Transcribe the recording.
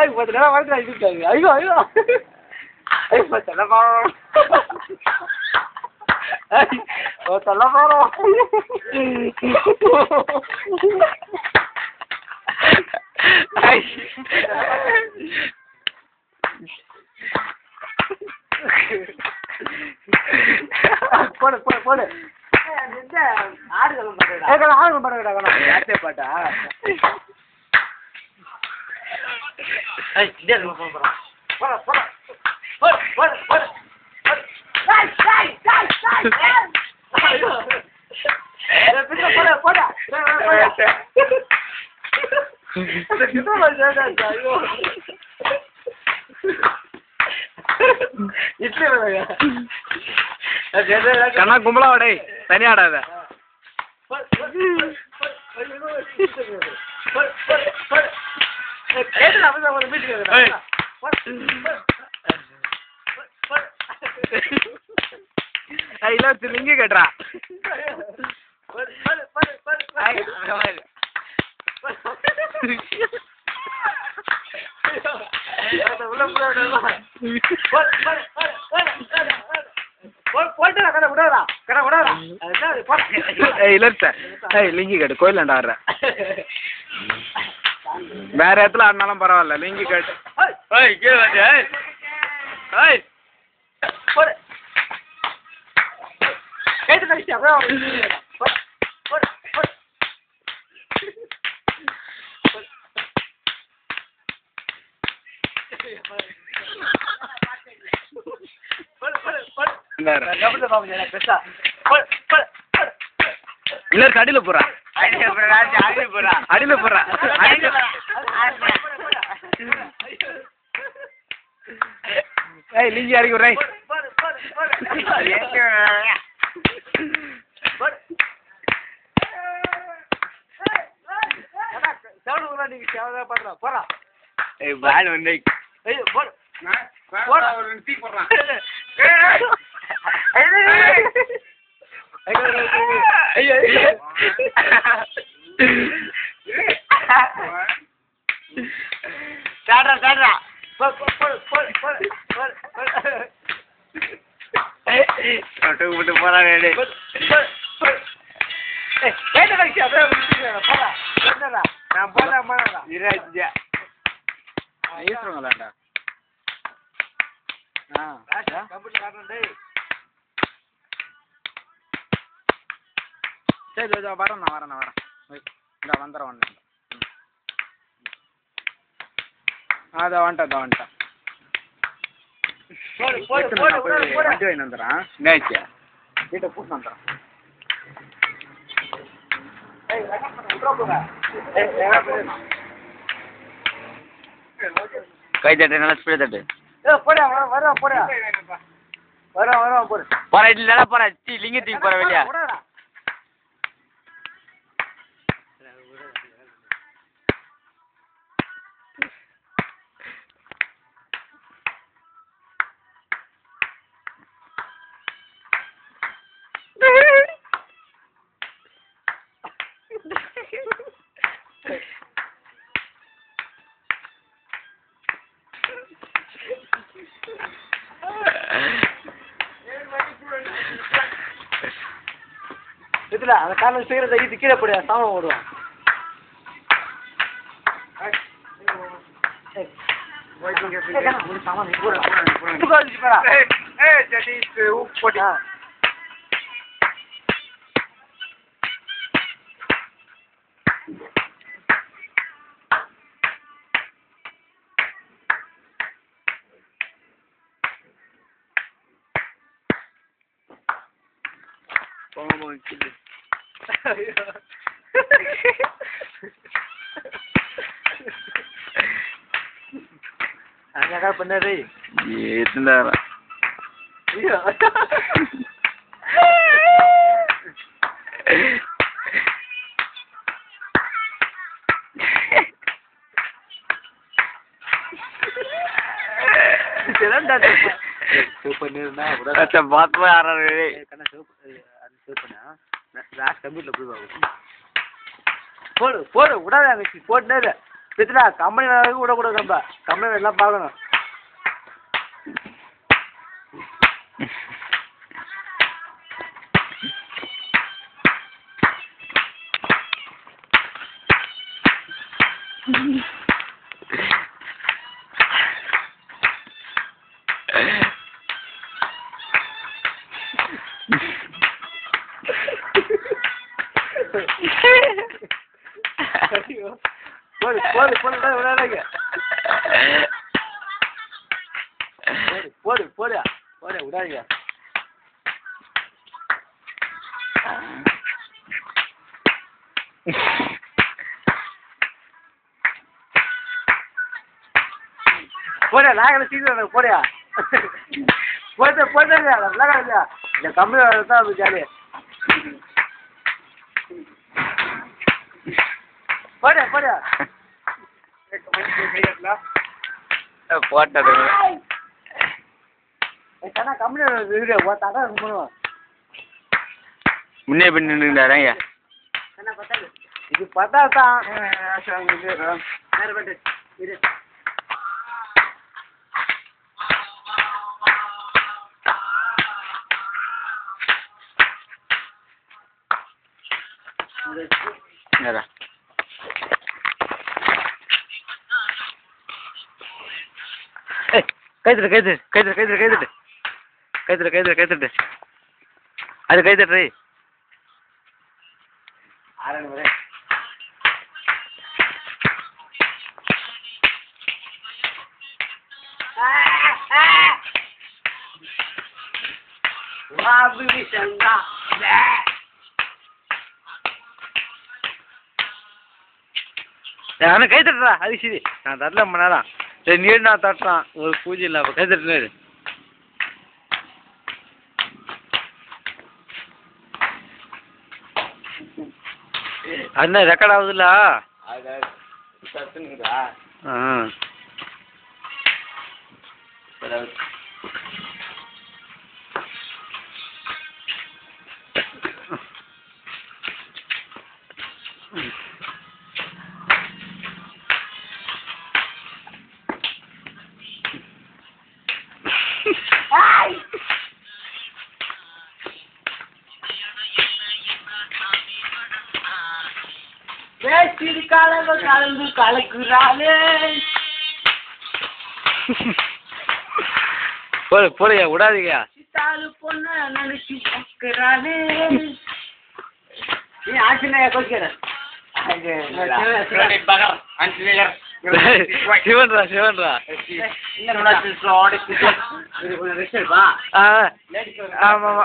Ay, pues tenemos más tranquilo. Ahí va, ahí va. Ay, pues tenemos. Ay, pues tenemos. Ay. Pone. ஆடுகளும் பண்ணுறா யார்ட்டே பாட்டா கண்ணா கும்பலா வடை தனியா ஆடாத லிங்கி கேட்டுறா லிங்கி கேட்டு கோயிலாண்ட ஆடுற வேற இடத்துல ஆடினாலும் பரவாயில்ல லிங்கி கேட்டு அடியில போறா அடியில போறா லிங்கி அடிக்க விடுறேன் பால் வந்து சாடுறா போறாங்க சரி வரேன் இந்த வந்துடுறேன் அதான் வந்துட்டேன் வண்டி வாங்கி வந்துடுறேன் என்னாச்சு வீட்டை கூட்டு வந்துடுறேன் கை தட்டு நல்லா ஸ்பீட் தட்டு போற இல்ல போற லிங்கத்துக்கு போற வெளியா இதுல அந்த காரணம் சீக்கிரத்தை இது கீழே போடு சாமம் ஓடுவான் Hanya kan bener deh. Iya, bener. Iya. Jalan dah. Bener nah, udah. Macam buat apa arah ini? Karena last கம்ப்யூட்டர்ல போய் பாருங்க போடு உடாத போட்டு பித்துடா கம்பெனி வேலைக்கு விடக்கூடாது நம்ம கம்பெனி எல்லாம் பார்க்கணும் போடு விடாதீங்க போடியா நாங்களே சீக்கிரம் போடியா போயிட்டாங்க இல்லையா இந்த கம்பெனி தான் ஜாலி போடியா போட்டது கம்பெனி வீடியோ போட்டாங்க முன்னே பின்னாங்க இது பார்த்தா தான் கைத்தட்டு அது கைத்தட்டு ஆனால் கை தட்டுறா அது சரி நான் தட்டல ரொம்ப நேரம் சரி நீர் நான் தட்டுறான் ஒரு பூஜை இல்லை அப்போ கை தட்டுனது அண்ணா ரெக்கார்ட் ஆகுதுல்ல ஆ கலந்து கலக்குறாளே போறியா விடாதீங்க பொண்ணு நினைச்சு பார்க்கிறாளே நீ ஆஞ்சநேய கோச்சிக்கிறேன் சிவன்ரா ஆமாம்